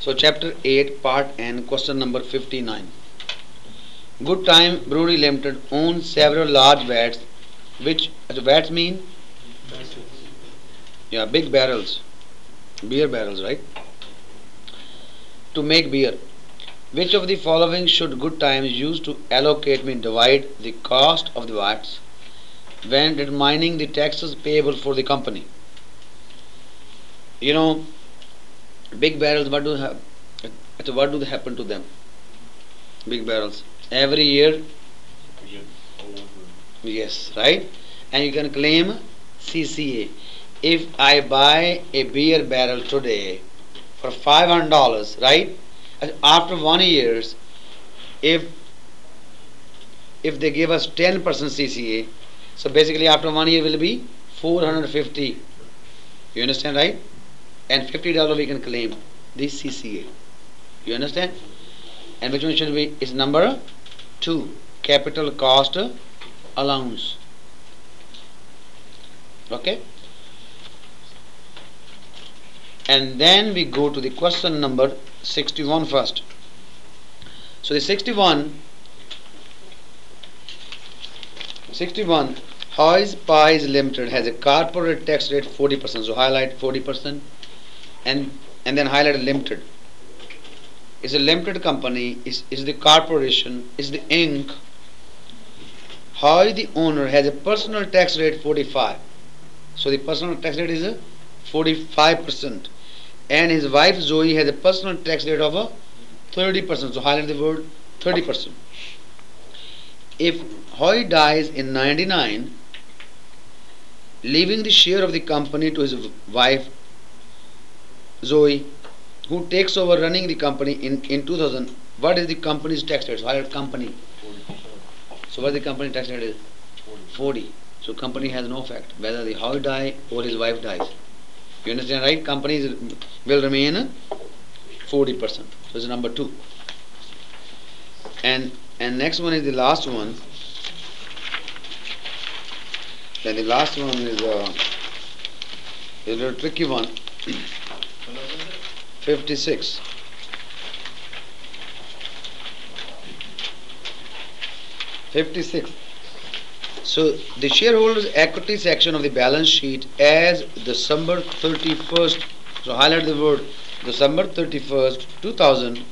So chapter 8 part N question number 59. Good Time Brewery Limited owns several large vats, which vats mean big barrels, beer barrels, right? To make beer. Which of the following should Good Times use to allocate mean divide the cost of the vats when determining the taxes payable for the company? You know, big barrels. What do they happen to them? Big barrels every year. Yes, right? And you can claim CCA. If I buy a beer barrel today for $500, right? After 1 year, if they give us 10% CCA, so basically after 1 year will be 450. You understand, right? And $50 we can claim this CCA. You understand? And which one should be? Is number 2, capital cost allowance. Okay? And then we go to the question number 61 first. So the 61, Hoy's Pies Limited has a corporate tax rate 40%. So highlight 40% and then highlight limited. Is a limited company, is the corporation, is the Inc. Hoy the owner has a personal tax rate 45. So the personal tax rate is 45%. And his wife Zoe has a personal tax rate of 30%. So highlight the word 30%. If Hoy dies in 99, leaving the share of the company to his wife Zoe, who takes over running the company in 2000, what is the company's tax rate? So highlight company. So what the company tax rate is? 40. So company has no effect whether the Hoy die or his wife dies. You understand, right? Companies will remain 40%. So it's number 2. And next one is the last one. Then the last one is a little tricky one. 56. So the shareholders equity section of the balance sheet as December 31st. So highlight the word December 31st, 2000.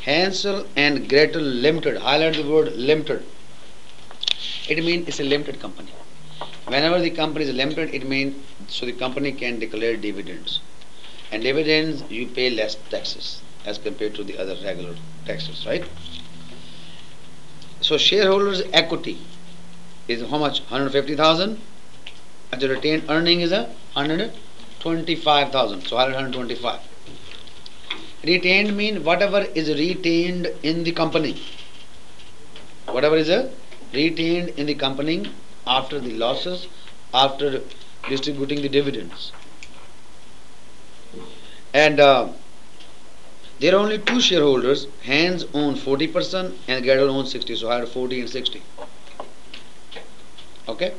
Hansel and Gretel Limited. Highlight the word limited. It means it's a limited company. Whenever the company is limited, it means so the company can declare dividends. And dividends you pay less taxes as compared to the other regular taxes, right? So shareholders equity is how much? 150,000. And the retained earning is 125,000. So 125. Retained mean whatever is retained in the company. Whatever is retained in the company after the losses, after distributing the dividends. And there are only 2 shareholders. Hans own 40% and Gretel owns 60. So I had 40 and 60. Okay?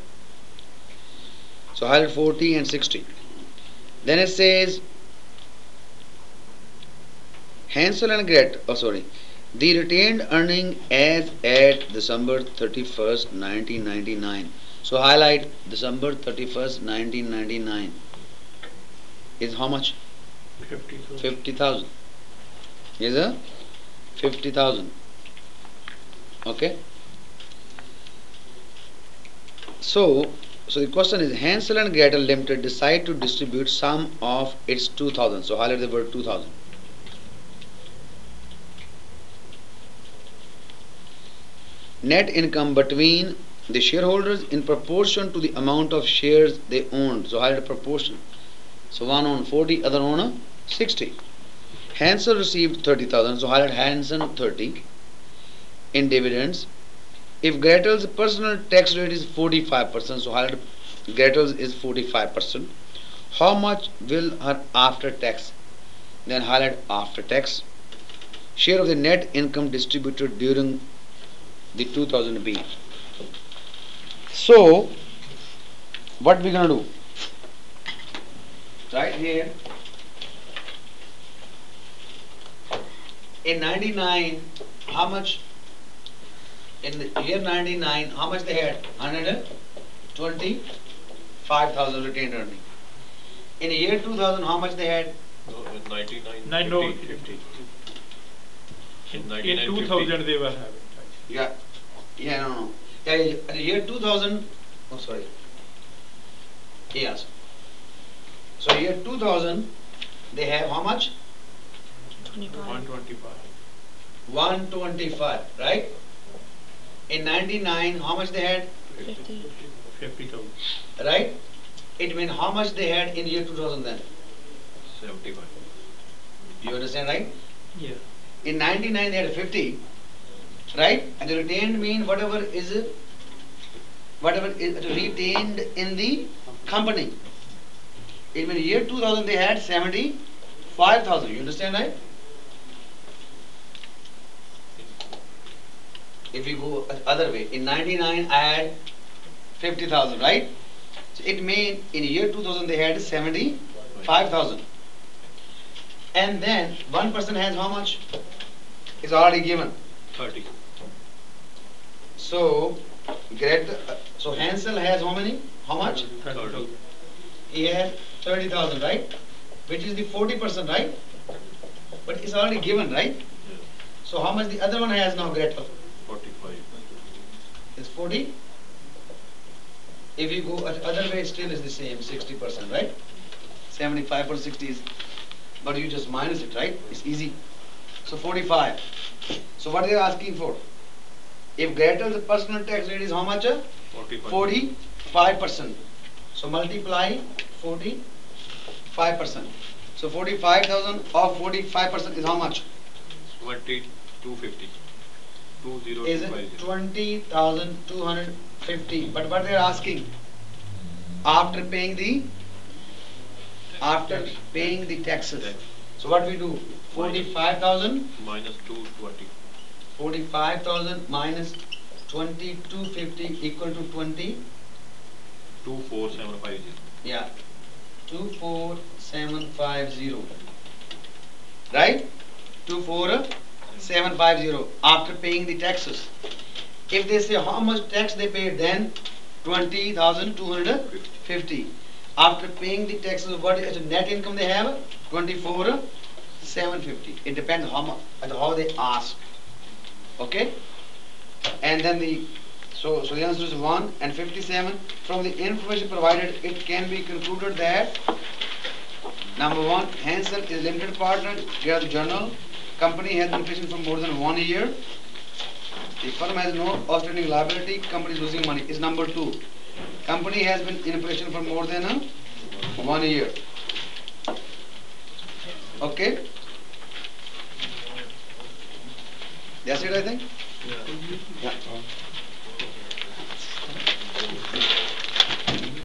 So I had 40 and 60. Then it says Hansel and Gretel, the retained earning as at December 31st, 1999. So highlight December 31st, 1999 is how much? 50,000. Is 50,000. Okay. So the question is Hansel and Gretel Limited decide to distribute some of its 2,000. So highlight the word 2,000. Net income between the shareholders in proportion to the amount of shares they owned. So highlight proportion. So one owned 40, other owned 60. Hansel received 30,000. So highlight Hansel 30 in dividends. If Gretel's personal tax rate is 45%, so highlight Gretel's is 45%. How much will her after tax? Then highlight after tax. Share of the net income distributed during the 2000 B. So what we gonna do? Right here In 99, how much? In the year 99, how much they had? 125,000 retained earning. In the year 2000, how much they had? No, in 99, Nine, no, 50. 50. In In 2000 they were having. Yeah, no. Yeah, in the year 2000, oh sorry. Yes. So year 2000, they have how much? 125. 125, right? In 99, how much they had? 50,000. Right? It means how much they had in year 2000 then? 75. You understand, right? Yeah. In 99, they had 50, right? And the retained mean whatever is retained in the company. In the year 2000, they had 75,000. You understand, right? If you go other way, in 99, I had 50,000, right? So it means in year 2000, they had 75,000. And then one person has how much? It's already given. 30. So, so Hansel has how many? How much? 30,000. He has 30,000, right? Which is the 40%, right? But it's already given, right? Yeah. So how much the other one has now, Gretel? 45. It's 40. If you go other way, still is the same, 60%, right? 75 or 60 is, but you just minus it, right? It's easy. So 45. So what they are asking for? If Gretel's personal tax rate is how much? 45. 45%. So multiply 45%. So 45,000 of 45% is how much? 250. Is 20250. 20,250. But what they are asking? After paying the taxes. Tax. So what we do? 45,000. Minus 220. 45,000 minus 2250 equal to 20. 24750. Yeah, 24750. Right? 24750 after paying the taxes. If they say how much tax they paid, then 20,250. After paying the taxes, what is the net income they have? 24,750. It depends how they ask. Okay? And then the answer is 1 and 57. From the information provided, it can be concluded that number 1, Hansel is limited partner, via the journal. Company has been operating for more than 1 year. The firm has no outstanding liability. Company is losing money. Is number 2. Company has been in operation for more than 1 year. Okay? That's it, I think. Yeah. Yeah.